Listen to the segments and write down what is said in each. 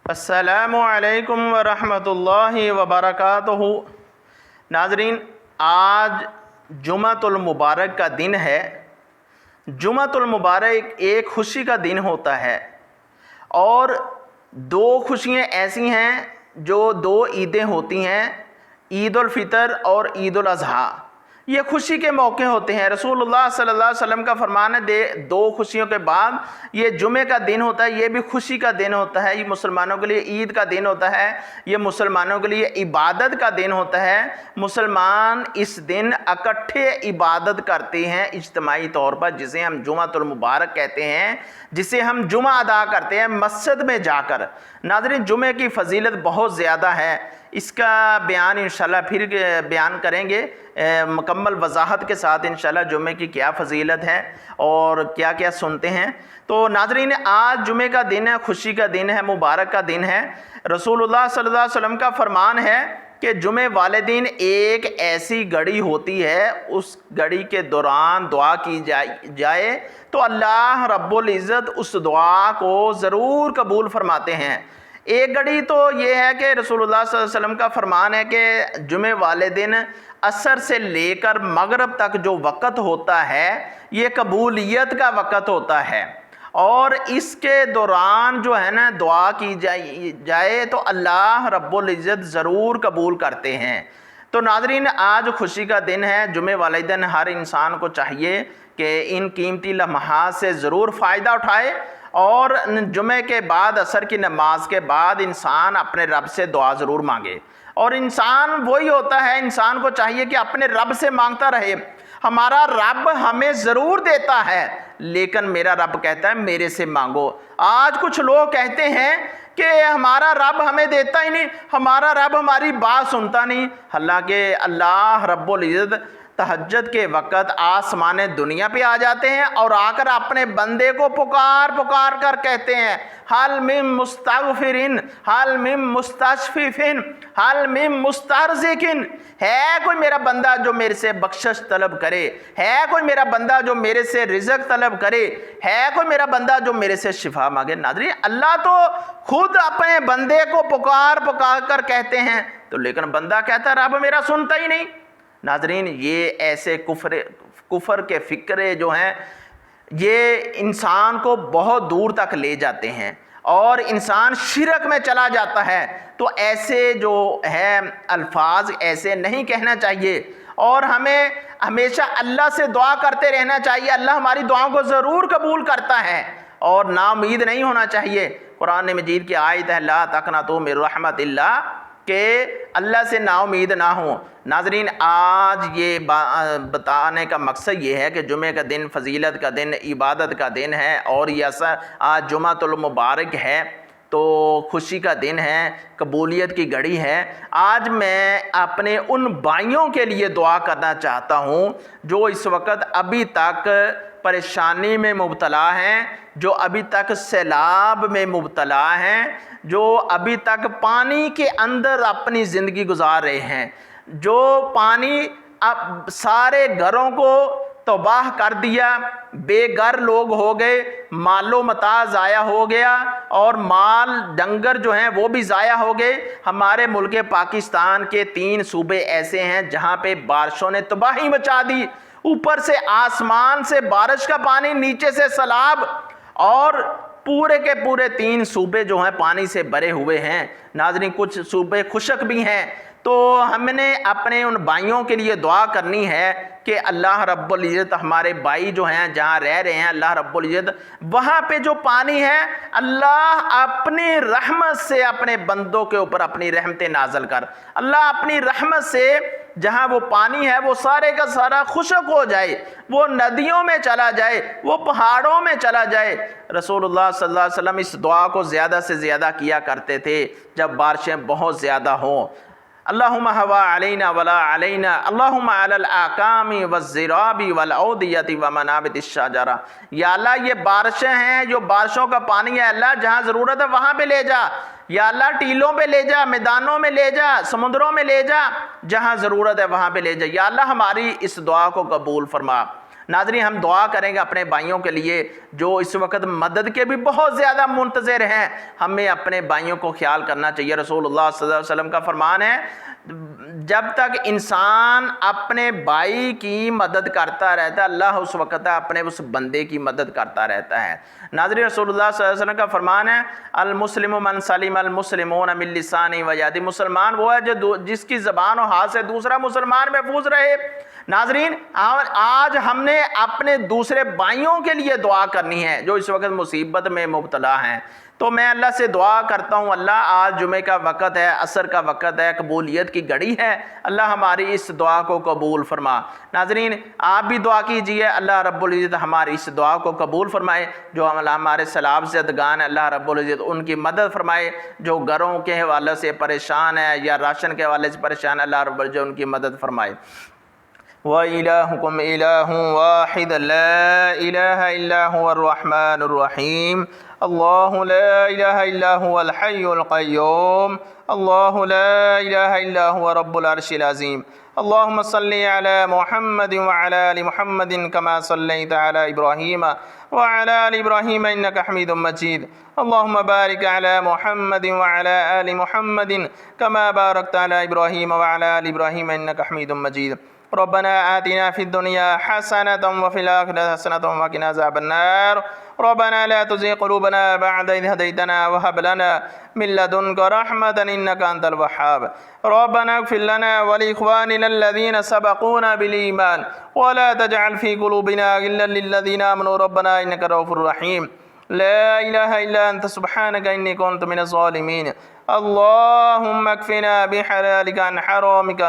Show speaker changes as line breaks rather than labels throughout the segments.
السلام علیکم ورحمۃ اللہ وبرکاتہ۔ ناظرین، آج جمعۃ المبارک کا دن ہے۔ جمعۃ المبارک ایک خوشی کا دن ہوتا ہے، اور دو خوشیاں ایسی ہیں جو دو عیدیں ہوتی ہیں، عید الفطر اور عید الاضحیٰ۔ یہ خوشی کے موقع ہوتے ہیں۔ رسول اللہ صلی اللہ علیہ وسلم کا فرمان ہے دو خوشیوں کے بعد یہ جمعے کا دن ہوتا ہے، یہ بھی خوشی کا دن ہوتا ہے۔ یہ مسلمانوں کے لیے عید کا دن ہوتا ہے، یہ مسلمانوں کے لیے عبادت کا دن ہوتا ہے۔ مسلمان اس دن اکٹھے عبادت کرتے ہیں اجتماعی طور پر، جسے ہم جمعۃ المبارک کہتے ہیں، جسے ہم جمعہ ادا کرتے ہیں مسجد میں جا کر۔ ناظرین، جمعے کی فضیلت بہت زیادہ ہے، اس کا بیان انشاءاللہ پھر بیان کریں گے مکمل وضاحت کے ساتھ انشاءاللہ جمعے کی کیا فضیلت ہے اور کیا کیا سنتے ہیں۔ تو ناظرین، آج جمعے کا دن ہے، خوشی کا دن ہے، مبارک کا دن ہے۔ رسول اللہ صلی اللہ علیہ وسلم کا فرمان ہے کہ جمعے والے دن ایک ایسی گھڑی ہوتی ہے، اس گھڑی کے دوران دعا کی جائے تو اللہ رب العزت اس دعا کو ضرور قبول فرماتے ہیں۔ ایک گھڑی تو یہ ہے کہ رسول اللہ صلی اللہ علیہ وسلم کا فرمان ہے کہ جمعے والے دن عصر سے لے کر مغرب تک جو وقت ہوتا ہے یہ قبولیت کا وقت ہوتا ہے، اور اس کے دوران جو ہے نا دعا کی جائے تو اللہ رب العزت ضرور قبول کرتے ہیں۔ تو ناظرین، آج خوشی کا دن ہے، جمعے والے دن ہر انسان کو چاہیے کہ ان قیمتی لمحات سے ضرور فائدہ اٹھائے، اور جمعے کے بعد عصر کی نماز کے بعد انسان اپنے رب سے دعا ضرور مانگے۔ اور انسان وہی ہوتا ہے، انسان کو چاہیے کہ اپنے رب سے مانگتا رہے۔ ہمارا رب ہمیں ضرور دیتا ہے، لیکن میرا رب کہتا ہے میرے سے مانگو۔ آج کچھ لوگ کہتے ہیں کہ ہمارا رب ہمیں دیتا ہی نہیں، ہمارا رب ہماری بات سنتا نہیں۔ حالانکہ اللہ رب العزت تہجد کے وقت آسمان دنیا پہ آ جاتے ہیں اور آ کر اپنے بندے کو پکار کر کہتے ہیں حل من مستغفرین، حل من مستشففین، حل من مسترزقین۔ ہے کوئی میرا بندہ جو میرے سے بخشش طلب کرے؟ ہے کوئی میرا بندہ جو میرے سے رزق طلب کرے؟ ہے کوئی میرا بندہ جو میرے سے شفا مانگے؟ ناظرین، اللہ تو خود اپنے بندے کو پکار کر کہتے ہیں، تو لیکن بندہ کہتا رب میرا سنتا ہی نہیں۔ ناظرین، یہ ایسے کفر کے فکرے جو ہیں یہ انسان کو بہت دور تک لے جاتے ہیں اور انسان شرک میں چلا جاتا ہے۔ تو ایسے جو ہے الفاظ ایسے نہیں کہنا چاہیے، اور ہمیں ہمیشہ اللہ سے دعا کرتے رہنا چاہیے۔ اللہ ہماری دعاؤں کو ضرور قبول کرتا ہے، اور نا امید نہیں ہونا چاہیے۔ قرآن مجید کی آیت ہے لا تقنطوا من رحمت اللہ، کہ اللہ سے نا امید نہ ہوں۔ ناظرین، آج یہ بتانے کا مقصد یہ ہے کہ جمعے کا دن فضیلت کا دن، عبادت کا دن ہے، اور یہ آج جمعۃ المبارک ہے، تو خوشی کا دن ہے، قبولیت کی گھڑی ہے۔ آج میں اپنے ان بھائیوں کے لیے دعا کرنا چاہتا ہوں جو اس وقت ابھی تک پریشانی میں مبتلا ہیں، جو ابھی تک سیلاب میں مبتلا ہیں، جو ابھی تک پانی کے اندر اپنی زندگی گزار رہے ہیں، جو پانی اب سارے گھروں کو تباہ کر دیا، بے گھر لوگ ہو گئے، مال و متاع ضائع ہو گیا، اور مال ڈنگر جو ہیں وہ بھی ضائع ہو گئے۔ ہمارے ملک پاکستان کے 3 صوبے ایسے ہیں جہاں پہ بارشوں نے تباہی مچا دی، اوپر سے آسمان سے بارش کا پانی، نیچے سے سیلاب، اور پورے کے پورے 3 صوبے جو ہیں پانی سے بھرے ہوئے ہیں۔ ناظرین، کچھ صوبے خشک بھی ہیں۔ تو ہم نے اپنے ان بھائیوں کے لیے دعا کرنی ہے کہ اللہ رب العزت ہمارے بھائی جو ہیں جہاں رہ رہے ہیں، اللہ رب العزت وہاں پہ جو پانی ہے، اللہ اپنی رحمت سے اپنے بندوں کے اوپر اپنی رحمتیں نازل کر۔ اللہ اپنی رحمت سے جہاں وہ پانی ہے وہ سارے کا سارا خشک ہو جائے، وہ ندیوں میں چلا جائے، وہ پہاڑوں میں چلا جائے۔ رسول اللہ صلی اللہ علیہ وسلم اس دعا کو زیادہ سے زیادہ کیا کرتے تھے جب بارشیں بہت زیادہ ہوں۔ اللہم ہوا علینا ولا علینا، اللہم علی الاکام والزراب والاودیۃ ومنابت الشجرہ۔ یا اللہ، یہ بارشیں ہیں، جو بارشوں کا پانی ہے، اللہ جہاں ضرورت ہے وہاں پہ لے جا۔ یا اللہ، ٹیلوں پہ لے جا، میدانوں میں لے جا، سمندروں میں لے جا، جہاں ضرورت ہے وہاں پہ لے جا۔ یا اللہ، ہماری اس دعا کو قبول فرما۔ ناظرین ہم دعا کریں گے اپنے بھائیوں کے لیے جو اس وقت مدد کے بھی بہت زیادہ منتظر ہیں۔ ہمیں اپنے بھائیوں کو خیال کرنا چاہیے۔ رسول اللہ صلی اللہ علیہ وسلم کا فرمان ہے جب تک انسان اپنے بھائی کی مدد کرتا رہتا ہے اللہ اس وقت اپنے اس بندے کی مدد کرتا رہتا ہے۔ ناظرین رسول اللہ صلی اللہ علیہ وسلم کا فرمان ہے المسلم من سلم المسلمون من لسانہ و یدہ، مسلمان وہ ہے جو جس کی زبان و ہاتھ سے دوسرا مسلمان محفوظ رہے۔ ناظرین آج ہم نے اپنے دوسرے بھائیوں کے لیے دعا کرنی ہے جو اس وقت مصیبت میں مبتلا ہیں۔ تو میں اللہ سے دعا کرتا ہوں اللہ آج جمعے کا وقت ہے، عصر کا وقت ہے، قبولیت کی گھڑی ہے، اللہ ہماری اس دعا کو قبول فرما۔ ناظرین آپ بھی دعا کیجئے اللہ رب العزت ہماری اس دعا کو قبول فرمائے۔ جو ہمارے سیلاب زدگان ہیں اللہ رب العزت ان کی مدد فرمائے، جو گھروں کے حوالے سے پریشان ہے یا راشن کے حوالے سے پریشان ہے اللہ رب العزت ان کی مدد فرمائے۔ وَإِلَٰهُكُمْ إِلَٰهٌ وَاحِدٌ لَا إِلَٰهَ إِلَّا هُوَ الرَّحْمَٰنُ الرَّحِيمُ اللَّهُ لَا إِلَٰهَ إِلَّا هُوَ الْحَيُّ الْقَيُّومُ اللَّهُ لَا إِلَٰهَ إِلَّا هُوَ رَبُّ الْعَرْشِ الْعَظِيمُ اللهم صل على محمد وعلى آل محمد كما صليت على إبراهيم وعلى آل إبراهيم إنك حميد مجيد اللهم بارك على محمد وعلى آل محمد كما باركت على إبراهيم وعلى آل إبراهيم إنك حميد مجيد ربنا آتنا في الدنيا حسنة وفي الآخرة حسنة وقنا عذاب النار ربنا لا تزغ قلوبنا بعد إذ هديتنا وهب لنا من لدنك رحمة إنك أنت الوهاب ربنا اغفر لنا ولإخواننا الذين سبقونا بالإيمان ولا تجعل في قلوبنا غلا للذين آمنوا ربنا إنك رؤوف رحيم لا إله إلا أنت سبحانك إني كنت من الظالمين اللهم اكفنا بحلالك عن حرامك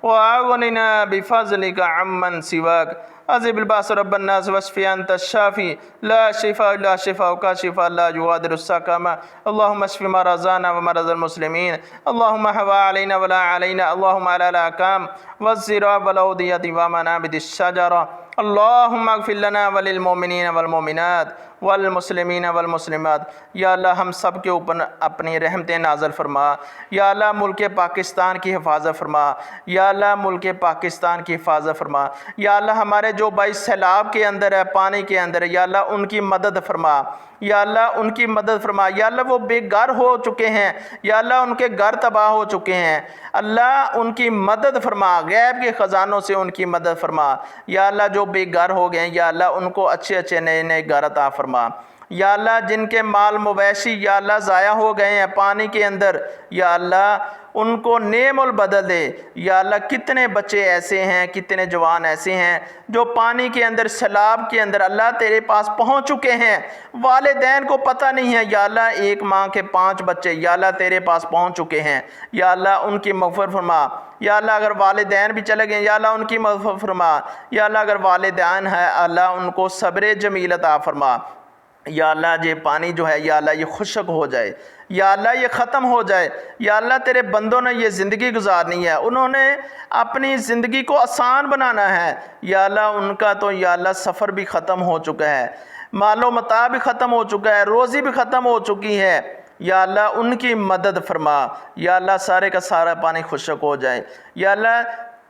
وأغننا بفضلك عمن سواك أذهب البأس رب الناس واشف أنت الشافي لا شفاء إلا شفاءك شفاء لا يغادر سقما اللهم اشف مرضانا ومرضى المسلمين اللهم هوى علينا ولا علينا اللهم على الأكام والزراع والأودية ومنابت الشجرة اللهم اغفر لنا وللمؤمنین والمؤمنات والمسلمین والمسلمات۔ یا اللہ ہم سب کے اوپر اپنی رحمتیں نازل فرما۔ یا اللہ ملک پاکستان کی حفاظت فرما۔ یا اللہ ملک پاکستان کی حفاظت فرما۔ یا اللہ ہمارے جو بھائی سیلاب کے اندر ہے پانی کے اندر ہے یا اللہ ان کی مدد فرما۔ یا اللہ ان کی مدد فرما۔ یا اللہ وہ بے گھر ہو چکے ہیں یا اللہ ان کے گھر تباہ ہو چکے ہیں اللہ ان کی مدد فرما، غیب کے خزانوں سے ان کی مدد فرما۔ یا اللہ جو بے گھر ہو گئے ہیں یا اللہ ان کو اچھے اچھے نئے نئے گھر عطا فرما۔ یا اللہ جن کے مال مویشی یا اللہ ضائع ہو گئے ہیں پانی کے اندر یا اللہ ان کو نعم البدل دے۔ یا اللہ کتنے بچے ایسے ہیں کتنے جوان ایسے ہیں جو پانی کے اندر سیلاب کے اندر اللہ تیرے پاس پہنچ چکے ہیں، والدین کو پتہ نہیں ہے یا اللہ ایک ماں کے 5 بچے یا اللہ تیرے پاس پہنچ چکے ہیں یا اللہ ان کی مغفرت فرما۔ یا اللہ اگر والدین بھی چلے گئے یا اللہ ان کی مغفرت فرما۔ یا اللہ اگر والدین ہیں اللہ ان کو صبر جمیل عطا فرما۔ یا اللہ یہ پانی جو ہے یا اللہ یہ خشک ہو جائے یا اللہ یہ ختم ہو جائے۔ یا اللہ تیرے بندوں نے یہ زندگی گزارنی ہے، انہوں نے اپنی زندگی کو آسان بنانا ہے یا اللہ ان کا تو یا اللہ سفر بھی ختم ہو چکا ہے، مال و متاع بھی ختم ہو چکا ہے، روزی بھی ختم ہو چکی ہے یا اللہ ان کی مدد فرما۔ یا اللہ سارے کا سارا پانی خشک ہو جائے۔ یا اللہ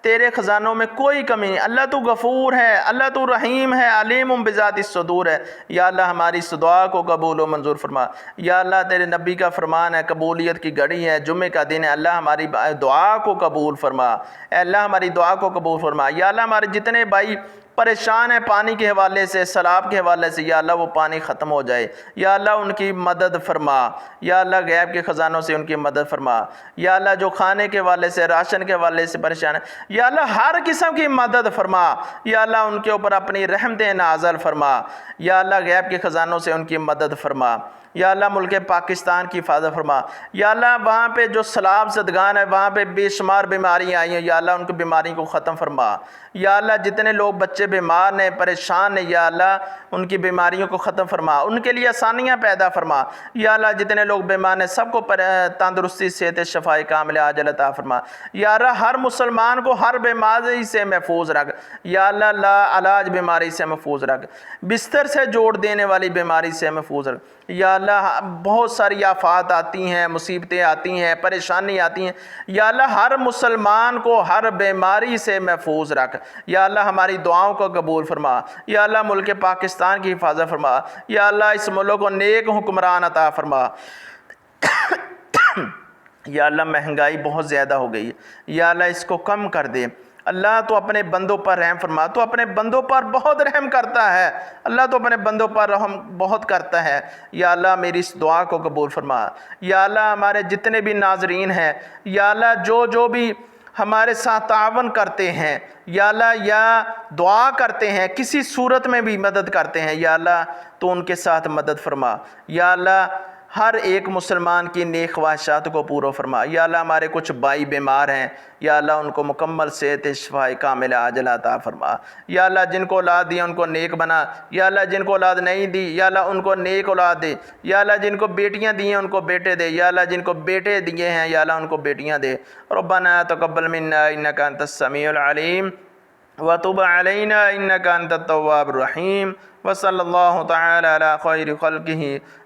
تیرے خزانوں میں کوئی کمی نہیں، اللہ تو غفور ہے، اللہ تو رحیم ہے، علیم بذات الصدور ہے۔ یا اللہ ہماری اس دعا کو قبول و منظور فرما۔ یا اللہ تیرے نبی کا فرمان ہے قبولیت کی گھڑی ہے، جمعے کا دن ہے، اللہ ہماری دعا کو قبول فرما۔ اے اللہ ہماری دعا کو قبول فرما۔ یا اللہ ہمارے جتنے بھائی پریشان ہیں پانی کے حوالے سے سیلاب کے حوالے سے یا اللہ وہ پانی ختم ہو جائے یا اللہ ان کی مدد فرما۔ یا اللہ غیب کے خزانوں سے ان کی مدد فرما۔ یا اللہ جو کھانے کے حوالے سے راشن کے حوالے سے پریشان ہے یا اللہ ہر قسم کی مدد فرما۔ یا اللہ ان کے اوپر اپنی رحمتیں نازل فرما۔ یا اللہ غیب کے خزانوں سے ان کی مدد فرما۔ یا اللہ ملک پاکستان کی حفاظت فرما۔ یا اللہ وہاں پہ جو سیلاب زدگان ہے وہاں پہ بے شمار بیماریاں آئی ہیں یا اللہ ان کی بیماری کو ختم فرما۔ یا اللہ جتنے لوگ بچے بیمار ہیں پریشان ہیں یا اللہ ان کی بیماریوں کو ختم فرما، ان کے لیے آسانیاں پیدا فرما۔ یا اللہ جتنے لوگ بیمار ہیں سب کو تندرستی صحت شفاء کاملہ عاجل عطا فرما۔ یا اللہ ہر مسلمان کو ہر بیماری سے محفوظ رکھ۔ یا اللہ لا علاج بیماری سے محفوظ رکھ، بستر سے جوڑ دینے والی بیماری سے محفوظ رکھ۔ یا اللہ بہت ساری آفات آتی ہیں، مصیبتیں آتی ہیں، پریشانی آتی ہیں یا اللہ ہر مسلمان کو ہر بیماری سے محفوظ رکھ۔ یا اللہ ہماری دعاؤں کو قبول فرما، یا اللہ ملک پاکستان کی حفاظت فرما، یا اللہ اس ملک کو نیک حکمران عطا فرما۔ یا اللہ مہنگائی بہت زیادہ ہو گئی ہے، یا اللہ اس کو کم کر دے۔ اللہ تو اپنے بندوں پر رحم فرما، تو اپنے بندوں پر بہت رحم کرتا ہے، اللہ تو اپنے بندوں پر رحم بہت کرتا ہے۔ یا اللہ میری اس دعا کو قبول فرما۔ یا اللہ ہمارے جتنے بھی ناظرین ہیں، یا اللہ جو بھی ہمارے ساتھ تعاون کرتے ہیں، یا اللہ یا دعا کرتے ہیں، کسی صورت میں بھی مدد کرتے ہیں، یا اللہ تو ان کے ساتھ مدد فرما۔ یا اللہ ہر ایک مسلمان کی نیک خواہشات کو پورا فرما۔ یا اللہ ہمارے کچھ بھائی بیمار ہیں، یا اللہ ان کو مکمل صحت شفا کامل عاجلہ عطا فرما۔ یا اللہ جن کو اولاد دی ان کو نیک بنا، یا اللہ جن کو اولاد نہیں دی یا اللہ ان کو نیک اولاد دے، یا اللہ جن کو بیٹیاں دی ہیں ان کو بیٹے دے، یا اللہ جن کو بیٹے دیے ہیں یا اللہ ان کو بیٹیاں دے۔ ربنا تقبل منا انک انت السمیع العلیم وتب علینا انک انت التواب الرحیم، وصلی اللہ تعالی علی خیر خلقہ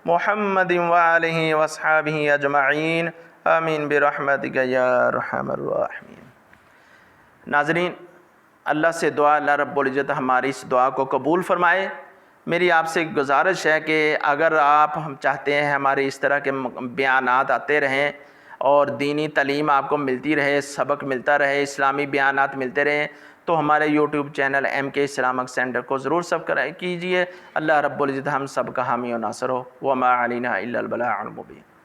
محمد وآلہ واصحابہ اجمعین، آمین برحمتک یا ارحم الراحمین۔ ناظرین، اللہ سے دعا اللہ رب العزت ہماری اس دعا کو قبول فرمائے۔ میری آپ سے گزارش ہے کہ اگر آپ ہم چاہتے ہیں ہمارے اس طرح کے بیانات آتے رہیں اور دینی تعلیم آپ کو ملتی رہے، سبق ملتا رہے، اسلامی بیانات ملتے رہیں، تو ہمارے یوٹیوب چینل ایم کے اسلامک سینٹر کو ضرور سبسکرائب کیجئے۔ اللہ رب العزت ہم سب کا حامی و ناصر ہو۔ وما علینا الا البلاغ المبین۔